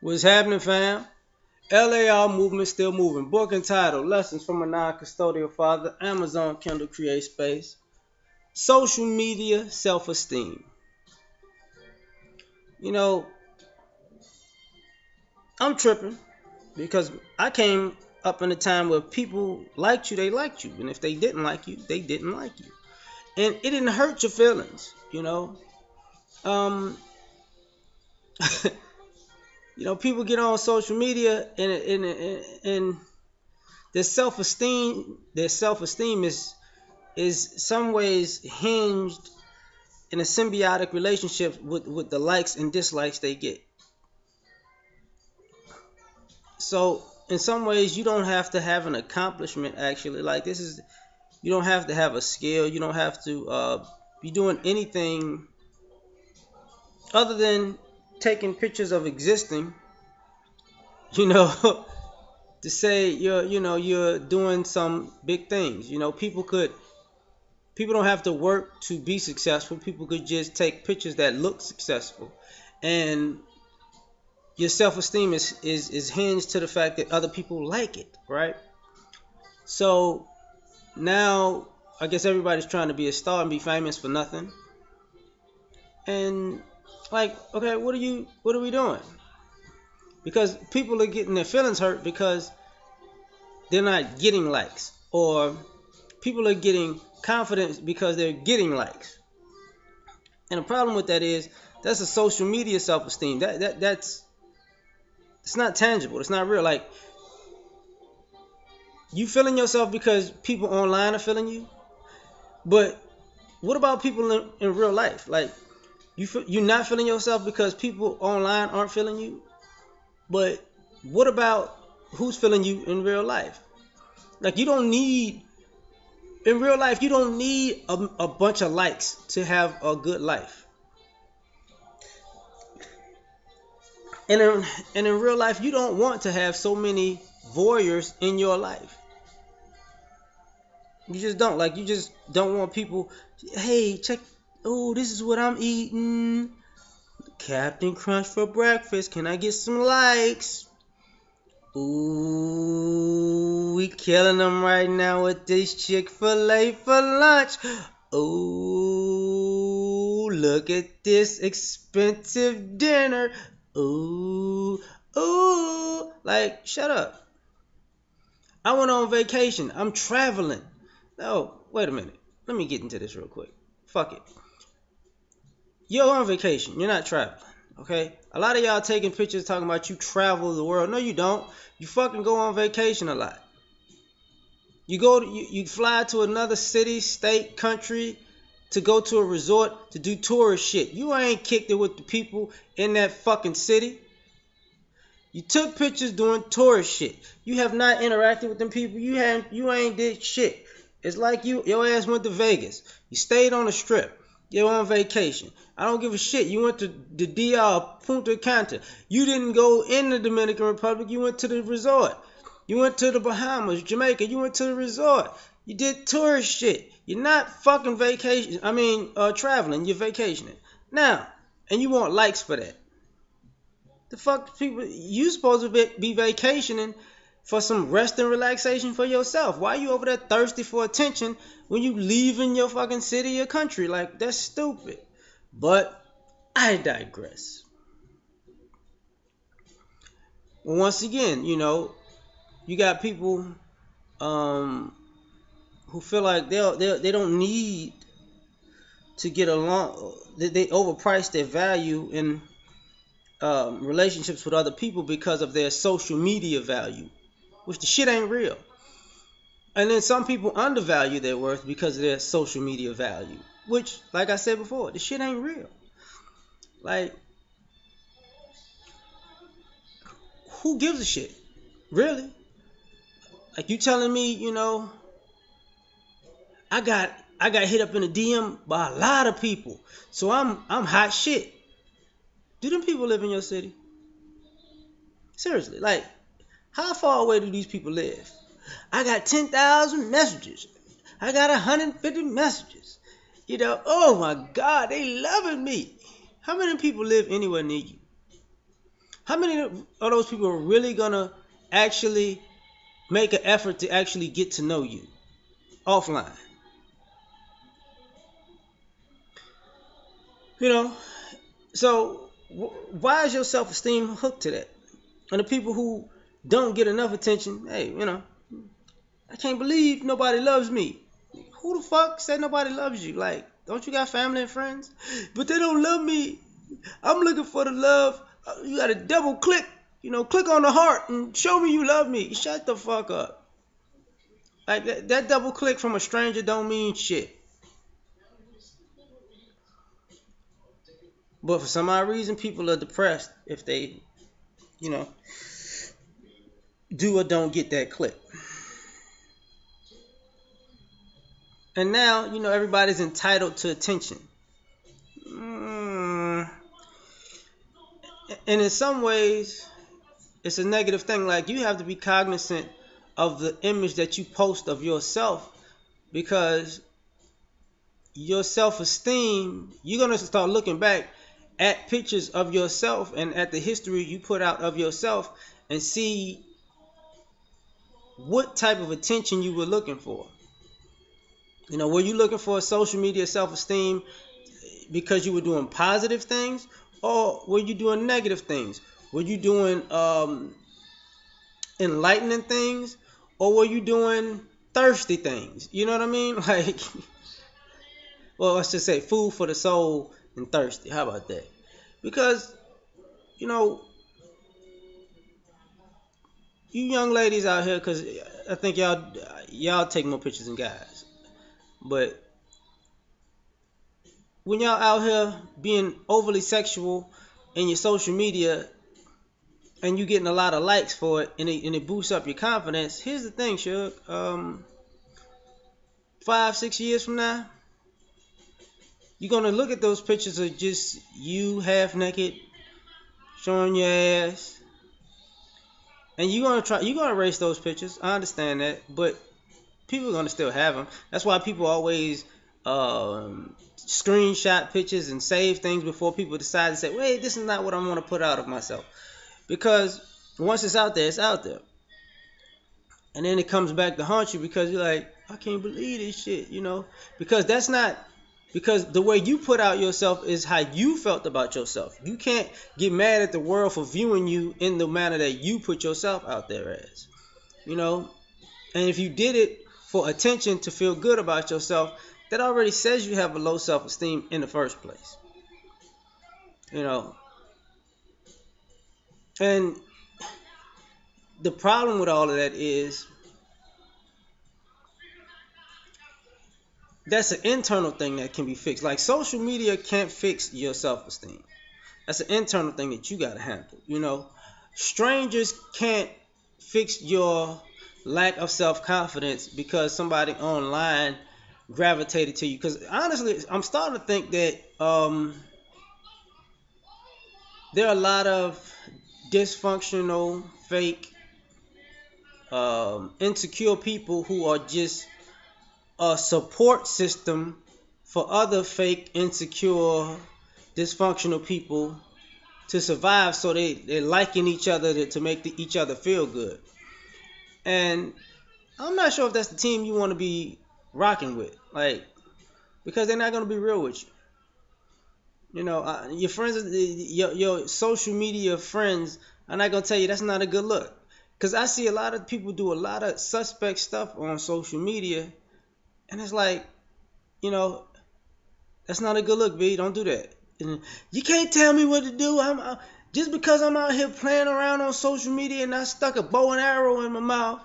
What's happening, fam? L.A.R. movement still moving. Book entitled Lessons from a Non-Custodial Father. Amazon Kindle Create Space. Social media self-esteem. You know, I'm tripping because I came up in a time where people liked you, they liked you. And if they didn't like you, they didn't like you. And it didn't hurt your feelings. Um, people get on social media and their self esteem is some ways hinged in a symbiotic relationship with the likes and dislikes they get. So in some ways you don't have to have an accomplishment actually. Like this is you don't have to have a skill. You don't have to be doing anything other than taking pictures of existing, you know, to say you're doing some big things. People don't have to work to be successful. People could just take pictures that look successful. And your self-esteem is hinged to the fact that other people like it, right? So now I guess everybody's trying to be a star and be famous for nothing. And like, okay, what are we doing? Because people are getting their feelings hurt because they're not getting likes, or people are getting confidence because they're getting likes. And the problem with that is that's a social media self-esteem. That's it's not tangible. It's not real. Like you feeling yourself because people online are feeling you, but what about people in real life? Like you're not feeling yourself because people online aren't feeling you, but what about who's feeling you in real life? Like in real life you don't need a bunch of likes to have a good life. And in real life you don't want to have so many voyeurs in your life. You just don't. Like you just don't want people, hey, check, oh, this is what I'm eating. Captain Crunch for breakfast. Can I get some likes? Ooh, we killing them right now with this Chick-fil-A for lunch. Ooh, look at this expensive dinner. Ooh, ooh. Like, shut up. I went on vacation. I'm traveling. No, wait a minute. Let me get into this real quick. Fuck it. You're on vacation. You're not traveling. Okay? A lot of y'all taking pictures talking about you travel the world. No, you don't. You fucking go on vacation a lot. You fly to another city, state, country to go to a resort to do tourist shit. You ain't kicked it with the people in that fucking city. You took pictures doing tourist shit. You have not interacted with them people. You ain't did shit. It's like your ass went to Vegas. You stayed on the strip. You're on vacation. I don't give a shit. You went to the DR, Punta Cana. You didn't go in the Dominican Republic. You went to the resort. You went to the Bahamas, Jamaica. You went to the resort. You did tourist shit. You're not fucking vacation. Traveling. You're vacationing. Now, and you want likes for that. The fuck people, you supposed to be vacationing for some rest and relaxation for yourself. Why are you over there thirsty for attention when you leaving your fucking city or country? Like that's stupid. But I digress. Once again, you got people who feel like they don't need to get along. They overprice their value in relationships with other people because of their social media value, which the shit ain't real. And then some people undervalue their worth because of their social media value, which, like I said before, the shit ain't real. Like, who gives a shit? Really? Like, you telling me, I got I got hit up in the DM by a lot of people, so I'm hot shit. Do them people live in your city? Seriously, like, how far away do these people live? I got 10,000 messages. I got 150 messages. Oh my God, they loving me. How many people live anywhere near you? How many of those people are really gonna actually make an effort to actually get to know you offline? You know, so why is your self-esteem hooked to that? And the people who don't get enough attention, hey, I can't believe nobody loves me. Who the fuck said nobody loves you? Like, don't you got family and friends? But they don't love me. I'm looking for the love. You gotta double click, click on the heart and show me you love me. Shut the fuck up. Like that double click from a stranger don't mean shit. But for some odd reason, people are depressed if they, you know, do or don't get that click. And now, everybody's entitled to attention. Mm. And in some ways, it's a negative thing. Like, you have to be cognizant of the image that you post of yourself, because your self-esteem, you're going to start looking back at pictures of yourself and at the history you put out of yourself and see what type of attention you were looking for. Were you looking for social media self-esteem because you were doing positive things, or were you doing negative things? Were you doing enlightening things, or were you doing thirsty things? You know what I mean? Like, well, let's just say food for the soul and thirsty. How about that? Because, you know, you young ladies out here, because I think y'all take more pictures than guys. But when y'all out here being overly sexual in your social media and you getting a lot of likes for it, and it boosts up your confidence, here's the thing, Shug. 5-6 years from now, you're gonna look at those pictures of just you half naked, showing your ass, and you're gonna erase those pictures. I understand that, but people are gonna still have them. That's why people always screenshot pictures and save things before people decide to say, wait, this is not what I want to put out of myself. Because once it's out there, it's out there. And then it comes back to haunt you because you're like, I can't believe this shit, because because the way you put out yourself is how you felt about yourself. You can't get mad at the world for viewing you in the manner that you put yourself out there as. And if you did it for attention to feel good about yourself, that already says you have a low self-esteem in the first place. And the problem with all of that is that's an internal thing that can be fixed. Like, social media can't fix your self-esteem. That's an internal thing that you got to handle. Strangers can't fix your lack of self-confidence because somebody online gravitated to you. Because honestly, I'm starting to think that there are a lot of dysfunctional, fake, insecure people who are just a support system for other fake, insecure, dysfunctional people to survive. So they're liking each other to make each other feel good. And I'm not sure if that's the team you want to be rocking with, like, because they're not going to be real with you. Your friends, your social media friends are not going to tell you that's not a good look. Because I see a lot of people do a lot of suspect stuff on social media, and it's like, that's not a good look, B. Don't do that. And you can't tell me what to do. Just because I'm out here playing around on social media and I stuck a bow and arrow in my mouth,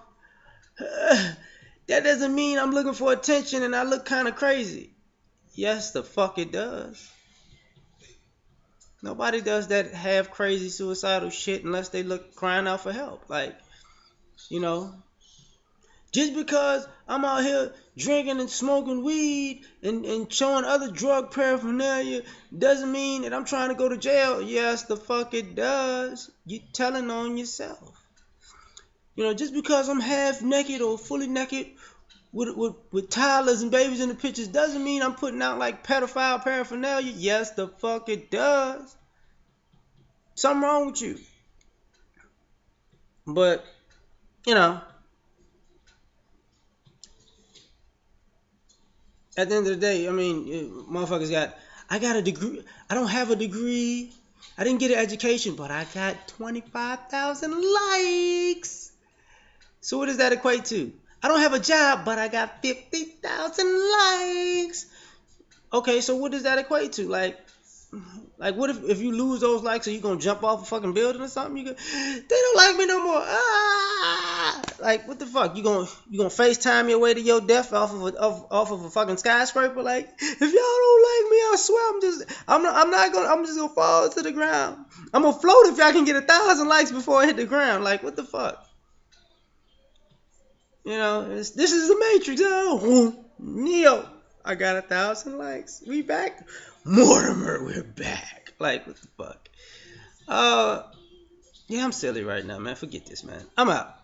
that doesn't mean I'm looking for attention and I look kind of crazy. Yes, the fuck it does. Nobody does that half crazy suicidal shit unless they look crying out for help. Like, just because I'm out here drinking and smoking weed and showing other drug paraphernalia doesn't mean that I'm trying to go to jail. Yes, the fuck it does. You're telling on yourself. Just because I'm half naked or fully naked with toddlers and babies in the pictures doesn't mean I'm putting out like pedophile paraphernalia. Yes, the fuck it does. Something wrong with you. But you know, at the end of the day, I mean, motherfuckers got. I got a degree. I don't have a degree. I didn't get an education, but I got 25,000 likes. So what does that equate to? I don't have a job, but I got 50,000 likes. Okay, so what does that equate to? Like what if you lose those likes, are you gonna jump off a fucking building or something? They don't like me no more. Like what the fuck? You gonna FaceTime your way to your death off of a fucking skyscraper? Like if y'all don't like me, I swear I'm just gonna fall to the ground. I'm gonna float if y'all can get 1,000 likes before I hit the ground. Like what the fuck? You know, this is the Matrix. Oh, Neo, I got 1,000 likes. We back, Mortimer. We're back. Like what the fuck? Uh, yeah, I'm silly right now, man. Forget this, man. I'm out.